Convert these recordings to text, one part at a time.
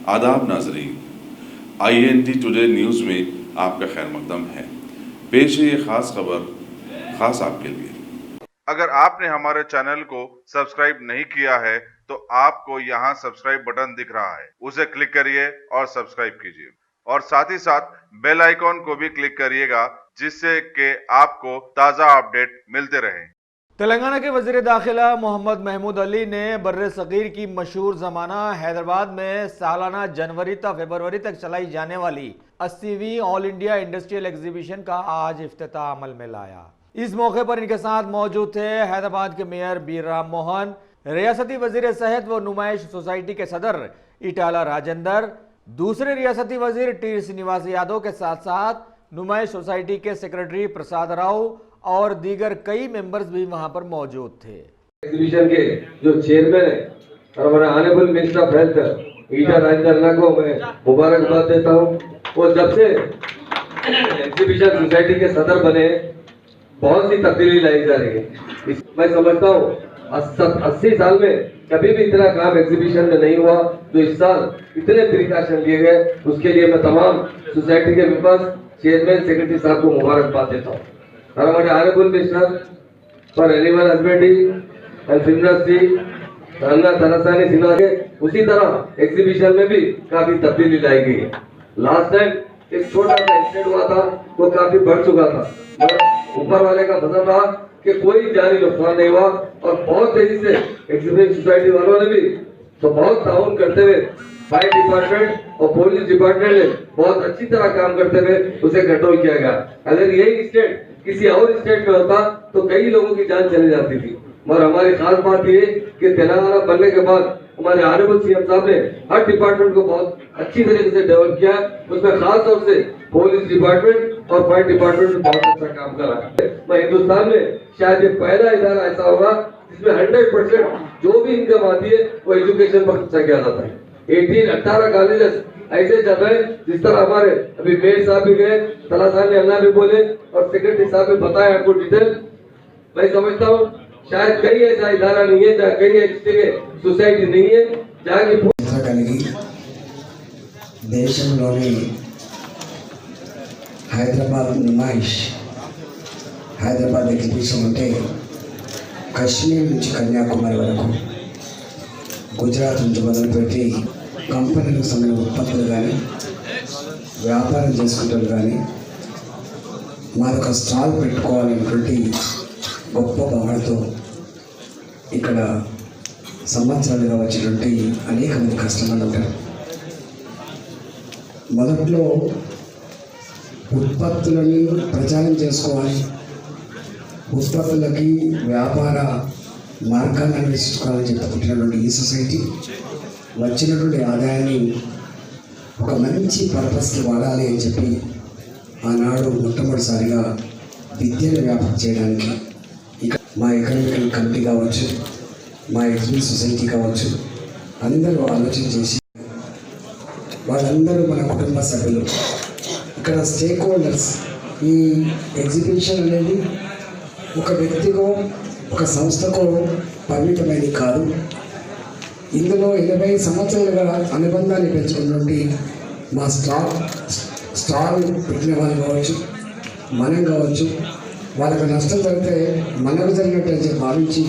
आदाब नाजरीन, INT today news में आपका खैर मकदम है। पेश है ये खास खबर खास आपके लिए। अगर आपने हमारे चैनल को सब्सक्राइब नहीं किया है तो आपको यहाँ सब्सक्राइब बटन दिख रहा है, उसे क्लिक करिए और सब्सक्राइब कीजिए और साथ ही साथ बेल आइकॉन को भी क्लिक करिएगा, जिससे कि आपको ताज़ा अपडेट मिलते रहें। तेलंगाना के वज़ीर दाखिला मोहम्मद महमूद अली ने बर्रे सगीर की मशहूर ज़माना हैदराबाद में सालाना जनवरी तक फरवरी तक चलाई जाने वाली 80वीं ऑल इंडिया इंडस्ट्रियल एग्जीबिशन का आज इफ्तिताह अमल में लाया। इस मौके पर इनके साथ मौजूद थे हैदराबाद के मेयर बीर राम मोहन, रियासती वज़ीर सेहत व नुमाइश सोसाइटी के सदर इटाला राजेंद्र, दूसरे रियासती वज़ीर टी श्रीनिवास यादव के साथ साथ नुमाइश सोसाइटी के सेक्रेटरी प्रसाद राव और दीगर कई मेंबर्स भी वहां पर मौजूद थे। एग्जीबिशन के जो चेयरमैन है और हमारे ऑनरेबल मिनिस्टर ऑफ हेल्थ ईटा राजेंद्र को मैं मुबारकबाद देता हूँ। वो जब से एग्जीबिशन सोसाइटी के सदर बने बहुत सी तब्दीली लाई जा रही है। मैं समझता हूँ 80 साल में कभी भी इतना काम एग्जीबिशन में नहीं हुआ, तो इस साल इतने प्रिकॉशन लिए गए, उसके लिए मैं तमाम सोसाइटी के मेंबर्स, चेयरमैन, सेक्रेटरी साहब को मुबारकबाद देता हूँ। और हमारे honourable minister for animal husbandry and फिल्मसी अन्ना तनासानी सिन्हा के उसी तरह एग्जीबिशन में भी काफी तब्दीली लाई गई है। लास्ट टाइम एक छोटा सा इंसिडेंट हुआ था, वो काफी बढ़ चुका था, मगर ऊपर वाले का फजल रहा कि कोई जानी नुकसान नहीं हुआ और बहुत तेजी से एग्जीबिशन सोसाइटी वालों ने भी तो बहुत ताउन करते हुए फायर डिपार्टमेंट और पुलिस डिपार्टमेंट ने बहुत अच्छी तरह काम करते हुए उसे कंट्रोल किया गया। अगर यही स्टेट किसी और स्टेट में होता तो कई लोगों की जान चली जाती थी। मगर हमारी खास बात ये कि तेलंगाना बनने के बाद हमारे ऑनरेबल सीएम साहब ने हर डिपार्टमेंट को बहुत अच्छी तरीके से डेवलप किया। उसमें खास तौर से पुलिस डिपार्टमेंट और फायर डिपार्टमेंट में बहुत अच्छा काम कर रहा है। मैं हिंदुस्तान में शायद ये पहला इदारा ऐसा होगा जिसमें 100% जो भी इनकम आती है वो एजुकेशन पर खर्चा किया जाता है। 18 कॉलेजेस ऐसे चल रहे हैं, जिस तरह हमारे अभी मेयर साहब भी गए, तलासानी अन्ना भी बोले और सेक्रेटरी साहब ने बताया आपको डिटेल। मैं समझता हूँ शायद कई ऐसा इदारा नहीं है जहाँ कई ऐसी सोसाइटी नहीं है जहाँ की దేశంలోని హైదరాబాద్ నుమాయిష్ హైదరాబాద్ ఎగ్జిబిషన్ అంటే కశ్మీర్ నుంచి కన్యాకుమారి వరకు గుజరాత్ నుంచి మొదలుపెట్టి కంపెనీలకు సంబంధించిన ఉత్పత్తులు కానీ వ్యాపారం చేసుకుంటారు కానీ మాదొక స్టాల్ పెట్టుకోవాలనేటువంటి గొప్ప భావనతో ఇక్కడ సంవత్సరాలుగా వచ్చినటువంటి అనేక మంది కస్టమర్లు ఉంటారు. మొదట్లో ఉత్పత్తులని ప్రచారం చేసుకోవాలి, ఉత్పత్తులకి వ్యాపార మార్గాన్ని అన్వేషించుకోవాలని చెప్పుకుంటున్నటువంటి ఈ సొసైటీ వచ్చినటువంటి ఆదాయాన్ని ఒక మంచి పర్పస్కి వాడాలి అని చెప్పి ఆనాడు మొట్టమొదటిసారిగా విద్యను వ్యాప్తి చేయడానికి ఇక మా ఎకనామికల్ కమిటీ కావచ్చు, మా ఎగ్జిబిషన్ సొసైటీ కావచ్చు, అందరూ ఆలోచన చేసి వాళ్ళందరూ మన కుటుంబ సభ్యులు, ఇక్కడ స్టేక్ హోల్డర్స్. ఈ ఎగ్జిబిషన్ అనేది ఒక వ్యక్తికో ఒక సంస్థకో పరిమితమైనది కాదు. ఇందులో 80 సంవత్సరాలుగా అనుబంధాన్ని పెంచుకున్నటువంటి మా స్టాల్ పెట్టిన వాళ్ళు కావచ్చు, మనం కావచ్చు, వాళ్ళకి నష్టం జరిగితే మనకు జరిగినట్టు అని చెప్పి భావించి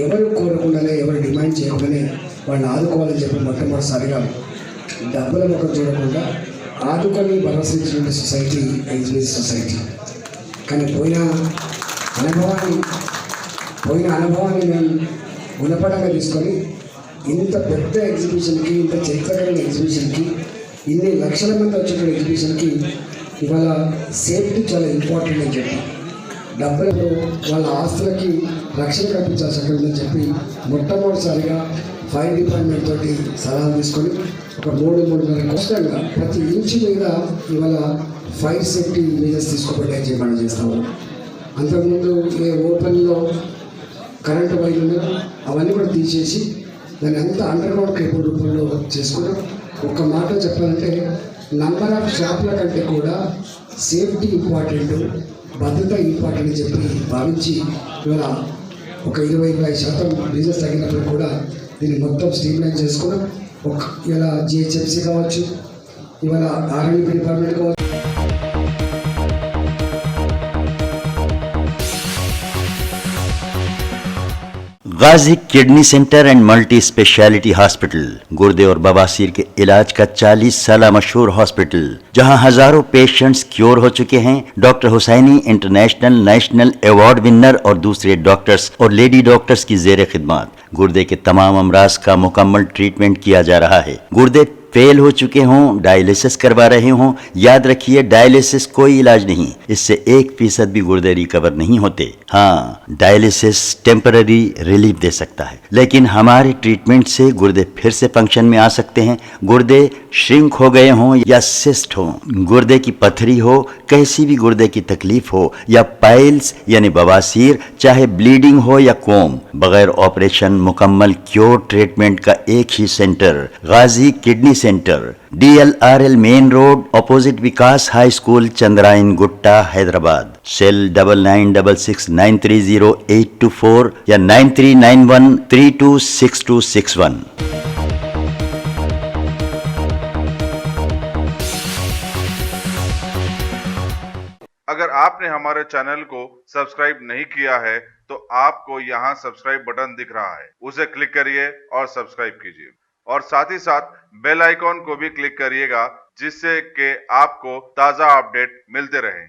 ఎవరు కోరకుండానే ఎవరు డిమాండ్ చేయకుండానే వాళ్ళని ఆదుకోవాలని చెప్పి మొట్టమొదటిసారిగా డబ్బుల ముఖం చూడకుండా ఆదుకొని భరోసా ఇచ్చినటువంటి సొసైటీ ఎగ్జిబిషన్ సొసైటీ. కానీ పోయిన అనుభవాన్ని మేము గుణపడంగా తీసుకొని ఇంత పెద్ద ఎగ్జిబిషన్కి, ఇంత చరిత్రకరమైన ఎగ్జిబిషన్కి, ఇన్ని లక్షల మంది వచ్చేటువంటి ఎగ్జిబిషన్కి ఇవాళ సేఫ్టీ చాలా ఇంపార్టెంట్ అని చెప్పి డబ్బులకు వాళ్ళ ఆస్తులకి రక్షణ కల్పించాల్సి ఉందని చెప్పి మొట్టమొదటిసారిగా ఫైర్ డిపార్ట్మెంట్ తోటి సలహాలు తీసుకొని ఒక 3.5 కోట్ల ప్రతి ఇంచు మీద ఇవాళ ఫైర్ సేఫ్టీ మెజర్స్ తీసుకోబడ్డాయని చెప్పి మనం చేస్తాము. అంతకుముందు ఏ ఓపెన్లో కరెంటు వైర్లు అవన్నీ కూడా తీసేసి దాన్ని అంతా అండర్ గ్రౌండ్ కేబుల్ రూపంలో చేసుకున్నాం. ఒక్క మాట చెప్పాలంటే నంబర్ ఆఫ్ షాపుల కంటే కూడా సేఫ్టీ ఇంపార్టెంట్, భద్రత ఇంపార్టెంట్ అని చెప్పి భావించి ఇవాళ ఒక 20-25% బిజినెస్ తగ్గినప్పుడు కూడా దీన్ని మొత్తం స్ట్రీమ్లైన్ చేసుకున్నాం. ఇలా జిహెచ్ఎంసీ కావచ్చు, ఇవాళ ఆర్ఎంపీ డిపార్ట్మెంట్ కావచ్చు. Ghazi kidney centre and multi speciality hospital गुर्दे और बवासीर के इलाज का 40 साल मशहूर हॉस्पिटल, जहां हजारों पेशेंट्स क्योर हो चुके हैं। Doctor Husaini international national award winner और दूसरे डॉक्टर्स और लेडी डॉक्टर्स की जेर खिदमत गुर्दे के तमाम अमराज का मुकम्मल ट्रीटमेंट किया जा रहा है। गुर्दे फेल हो चुके हों, डायलिसिस करवा रहे हों, याद रखिए डायलिसिस कोई इलाज नहीं, इससे 1% भी गुर्दे रिकवर नहीं होते। हाँ, डायलिसिस टेम्पररी रिलीफ दे सकता है, लेकिन हमारे ट्रीटमेंट से गुर्दे फिर से फंक्शन में आ सकते हैं। गुर्दे श्रिंक हो गए हों या सिस्ट हो, गुर्दे की पथरी हो, कैसी भी गुर्दे की तकलीफ हो या पाइल्स यानी बवासीर, चाहे ब्लीडिंग हो या कोम, बगैर ऑपरेशन मुकम्मल क्योर ट्रीटमेंट का एक ही centre Ghazi kidney centre, DLRL main road opposite Vikas high school, Chandrayangutta, Hyderabad. Cell 9966930824 या 9391326261। अगर आपने हमारे चैनल को सब्सक्राइब नहीं किया है तो आपको यहाँ सब्सक्राइब बटन दिख रहा है, उसे क्लिक करिए और सब्सक्राइब कीजिए और साथ ही साथ बेल आइकॉन को भी क्लिक करिएगा, जिससे कि आपको ताज़ा अपडेट मिलते रहें।